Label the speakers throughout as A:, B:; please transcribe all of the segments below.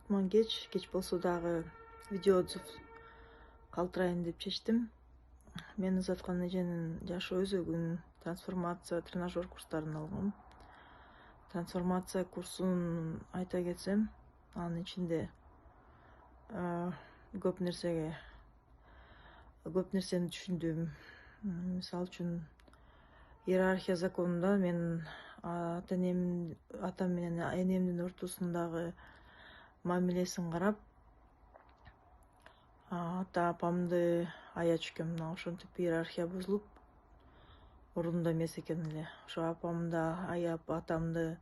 A: Кутман кеч болсо дагы видео отзыв калтырайын деп чечтим. Мен Узаткан эженин жашоо өзөгүн трансформация тренажер курстарын алгам. Трансформация курсун айта кетсем, анын ичинде көп нерсени түшүндүм. Мисалы үчүн иерархия законунда мен атам менен энемдин ортосундагы мамилесин карап, ата апамды аяч экем. Ошентип иерархия бузулуп, ордунда эмес экен эле. Ошо апамды аяп, атамды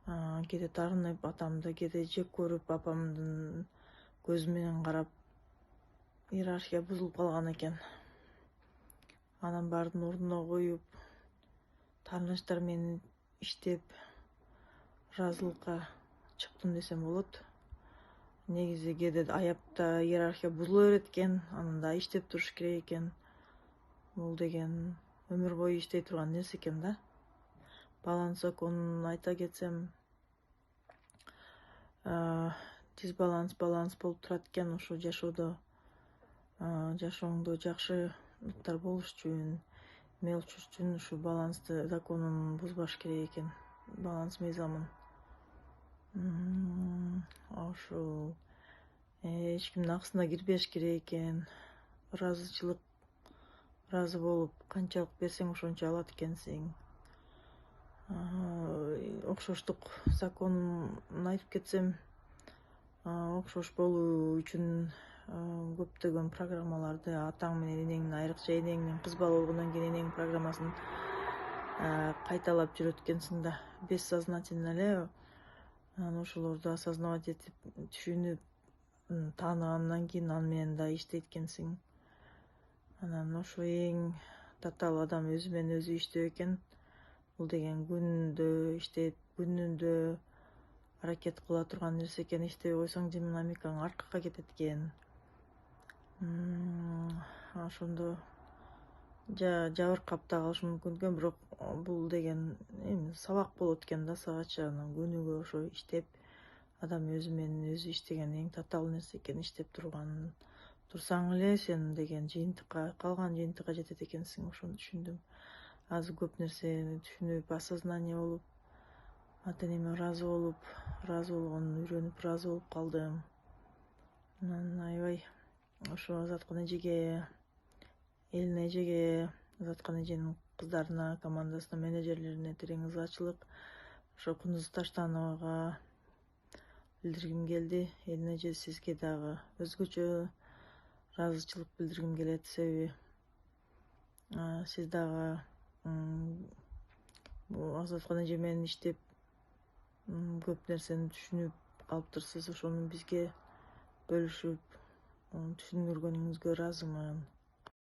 A: кээде таарынып, атамды кээде жек көрүп, апамдын көзү менен карап, иерархия бузулуп калган экен. Анын баарын ордуна коюп, тааныштар менен иштеп, ыраазылыкка чыктым десем болот. Негизи кээде аябта иерархия бузула берет экен, анан да иштеп туруш керек экен. Бул деген өмүр бою иштей турган нерсе экен да. Баланс законун айта кетсем, дисбаланс, баланс болуп турат экен. Ошо жашооңдо жакшылыктар болуш үчүн, эме болуш үчүн ушу балансты законун бузбаш керек экен, баланс мыйзамын. Ошол эч кимдин акысына кирбеш керек экен. Ыраазы болуп, канчалык берсең ошончо алат экенсиң. Окшоштук законун айтып кетсем, окшош болуу үчүн көптөгөн программаларды атаң менен энеңдин, айрыкча энеңдин кыз бала болгондон кийин энеңдин программасын кайталап жүрөт экенсиң да, бессознательно эле. Анан ошолорду осознавать этип, түшүнүп, тааныгандан кийин аны менен да иштейт экенсиң. Анан ошо эң татаал адам өзү менен өзү иштөө экен. Бул деген күнүндө иштеп, күнүндө аракет кыла турган нерсе экен. Иштебей койсоң динамикаң аркага кетет экен. Ошондо жабыркап да калышы мүмкүн экен, бирок бул деген эми сабак болот экен да, сабакча. Анан күнүгө ошо иштеп, адам өзү менен өзү иштеген эң татаал нерсе экен. Иштеп турсаң эле сен деген калган жыйынтыкка жетет экенсиң. Ошону түшүндүм. Азыр көп нерсени түшүнүп, осознание болуп, ата энеме ыраазы болгонун үйрөнүп, ыраазы болуп калдым. Анан аябай ошо Узаткан эжеге, Элина эжеге, Узаткан эженин кыздарына, командасына, менеджерлерине терең ырзачылык. Ошо Кундуз Таштановага билдиргим келди. Элина эже, сизге дагы өзгөчө ыраазычылык билдиргим келет. Себеби сиз дагы Узаткан эже менен иштеп, көп нерсени түшүнүп калыптырсыз. Ошону бизге бөлүшүп, түшүндүргөнүңүзгө ыраазымын.